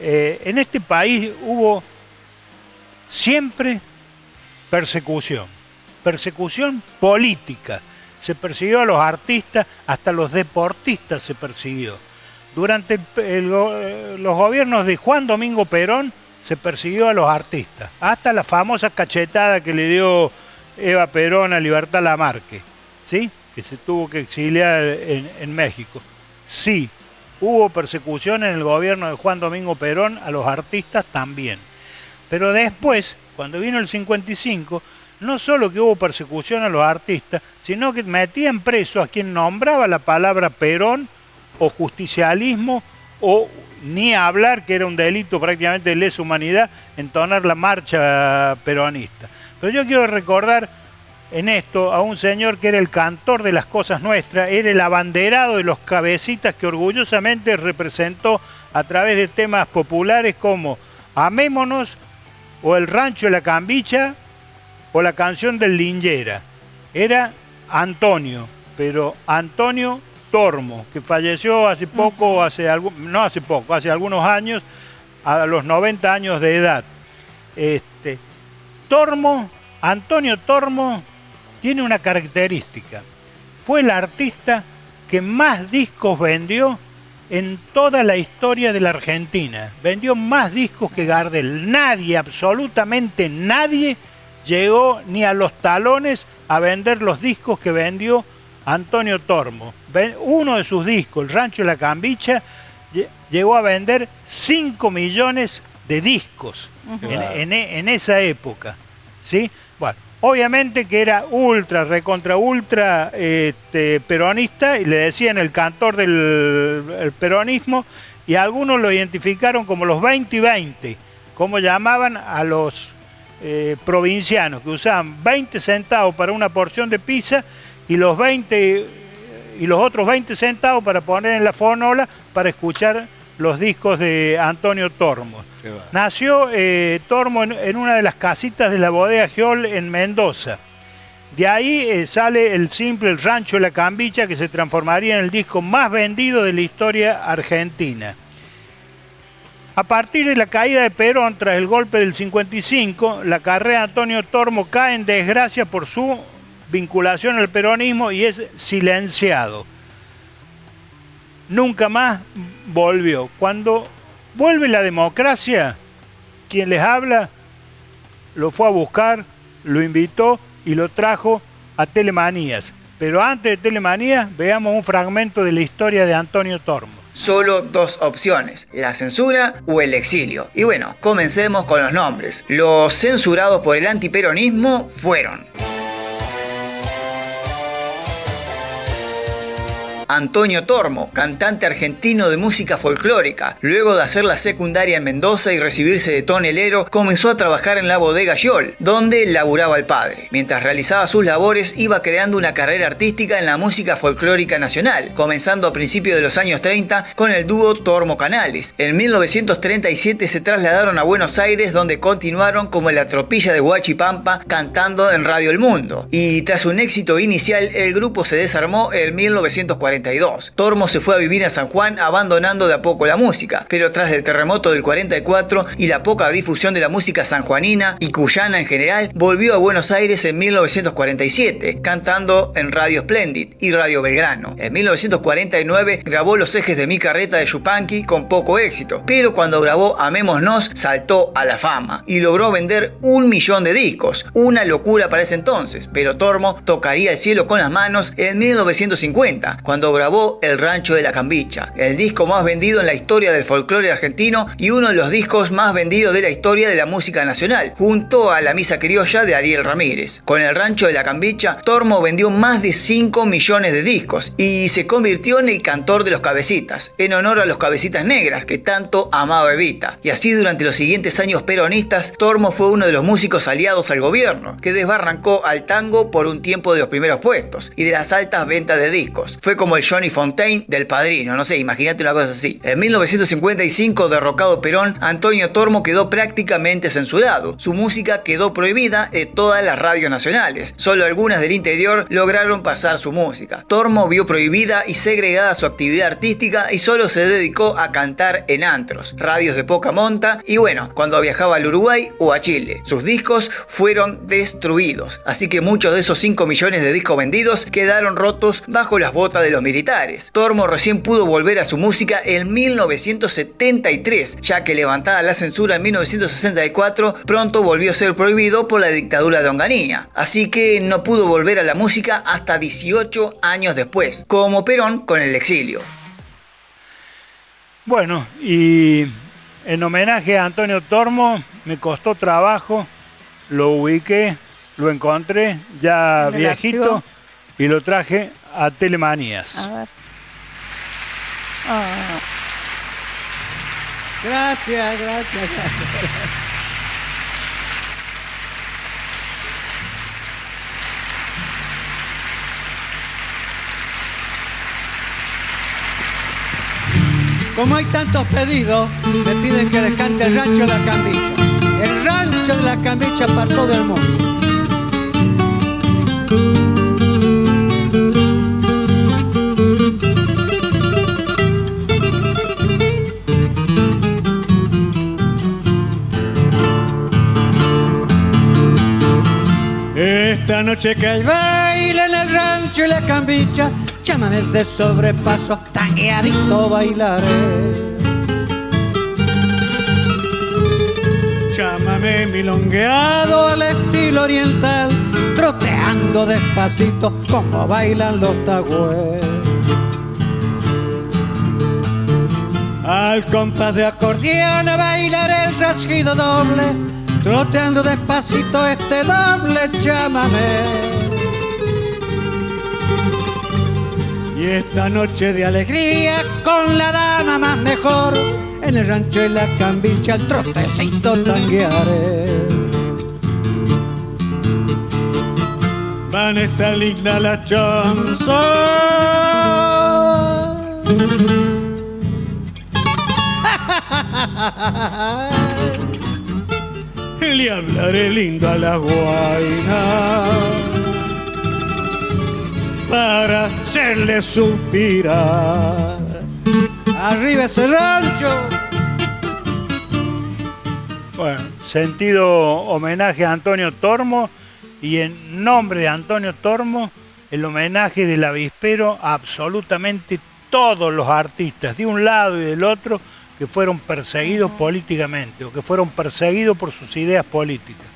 En este país hubo siempre persecución, persecución política. Se persiguió a los artistas, hasta los deportistas se persiguió. Durante los gobiernos de Juan Domingo Perón se persiguió a los artistas, hasta la famosa cachetada que le dio Eva Perón a Libertad Lamarque, ¿sí? Que se tuvo que exiliar en México. Sí, hubo persecución en el gobierno de Juan Domingo Perón a los artistas también. Pero después, cuando vino el 55, no solo que hubo persecución a los artistas, sino que metían preso a quien nombraba la palabra Perón o justicialismo, o ni hablar, que era un delito prácticamente de lesa humanidad, entonar la marcha peronista. Pero yo quiero recordar en esto a un señor que era el cantor de las cosas nuestras, era el abanderado de los cabecitas que orgullosamente representó a través de temas populares como Amémonos, o El Rancho de la Cambicha, o la canción del Lingera. Era Antonio, pero Antonio Tormo, que falleció hace poco, hace algunos años, a los 90 años de edad. Antonio Tormo tiene una característica. Fue el artista que más discos vendió en toda la historia de la Argentina. Vendió más discos que Gardel. Nadie, absolutamente nadie, llegó ni a los talones a vender los discos que vendió Antonio Tormo. Uno de sus discos, El Rancho de la Cambicha, llegó a vender 5 millones de discos en esa época, ¿sí? Bueno, obviamente que era ultra peronista, y le decían el cantor del peronismo, y algunos lo identificaron como los 20 y 20, como llamaban a los provincianos, que usaban 20 centavos para una porción de pizza y los otros 20 centavos para poner en la fonola para escuchar los discos de Antonio Tormo. Nació Tormo en una de las casitas de la bodega Giol en Mendoza. De ahí sale el simple El Rancho de la Cambicha, que se transformaría en el disco más vendido de la historia argentina. A partir de la caída de Perón, tras el golpe del 55, la carrera de Antonio Tormo cae en desgracia por su vinculación al peronismo y es silenciado. Nunca más volvió. Cuando vuelve la democracia, quien les habla lo fue a buscar, lo invitó y lo trajo a Telemanías. Pero antes de Telemanías, veamos un fragmento de la historia de Antonio Tormo. Solo dos opciones, la censura o el exilio. Y bueno, comencemos con los nombres. Los censurados por el antiperonismo fueron Antonio Tormo, cantante argentino de música folclórica. Luego de hacer la secundaria en Mendoza y recibirse de tonelero, comenzó a trabajar en la bodega Giol, donde laburaba el padre. Mientras realizaba sus labores, iba creando una carrera artística en la música folclórica nacional, comenzando a principios de los años 30 con el dúo Tormo Canales. En 1937 se trasladaron a Buenos Aires, donde continuaron como la tropilla de Huachipampa cantando en Radio El Mundo. Y tras un éxito inicial, el grupo se desarmó en 1942. Tormo se fue a vivir a San Juan, abandonando de a poco la música, pero tras el terremoto del 44 y la poca difusión de la música sanjuanina y cuyana en general, volvió a Buenos Aires en 1947, cantando en Radio Splendid y Radio Belgrano. En 1949 grabó Los ejes de mi carreta de Yupanqui con poco éxito, pero cuando grabó Amémonos saltó a la fama y logró vender 1 millón de discos, una locura para ese entonces, pero Tormo tocaría el cielo con las manos en 1950, cuando grabó El Rancho de la Cambicha, el disco más vendido en la historia del folclore argentino y uno de los discos más vendidos de la historia de la música nacional, junto a La Misa Criolla de Ariel Ramírez. Con El Rancho de la Cambicha, Tormo vendió más de 5 millones de discos y se convirtió en el cantor de los cabecitas, en honor a los cabecitas negras que tanto amaba Evita. Y así durante los siguientes años peronistas, Tormo fue uno de los músicos aliados al gobierno, que desbarrancó al tango por un tiempo de los primeros puestos y de las altas ventas de discos. Fue como el Johnny Fontaine del Padrino, no sé, imagínate una cosa así. En 1955, derrocado Perón, Antonio Tormo quedó prácticamente censurado. Su música quedó prohibida de todas las radios nacionales. Solo algunas del interior lograron pasar su música. Tormo vio prohibida y segregada su actividad artística y solo se dedicó a cantar en antros, radios de poca monta y bueno, cuando viajaba al Uruguay o a Chile. Sus discos fueron destruidos, así que muchos de esos 5 millones de discos vendidos quedaron rotos bajo las botas de los militares. Tormo recién pudo volver a su música en 1973, ya que levantada la censura en 1964, pronto volvió a ser prohibido por la dictadura de Onganía. Así que no pudo volver a la música hasta 18 años después, como Perón con el exilio. Bueno, y en homenaje a Antonio Tormo, me costó trabajo, lo ubiqué, lo encontré ya viejito archivo, y lo traje a Telemanías. A ver. Oh. Gracias. Como hay tantos pedidos, me piden que les cante el Rancho de la Cambicha. El Rancho de la Cambicha para todo el mundo. Esta noche que hay baile en el Rancho y la Cambicha, llámame de sobrepaso, tangueadito bailaré. Llámame milongueado al estilo oriental, troteando despacito como bailan los tagües. Al compás de acordeón bailaré el rasguido doble, troteando despacito este doble llámame. Y esta noche de alegría con la dama más mejor, en el Rancho y la Cambicha el trotecito tanguearé. Van a estar lindas las chanzas, le hablaré lindo a la guaina para hacerle suspirar. ¡Arriba ese rancho! Bueno, sentido homenaje a Antonio Tormo, y en nombre de Antonio Tormo, el homenaje del avispero a absolutamente todos los artistas, de un lado y del otro, que fueron perseguidos políticamente o que fueron perseguidos por sus ideas políticas.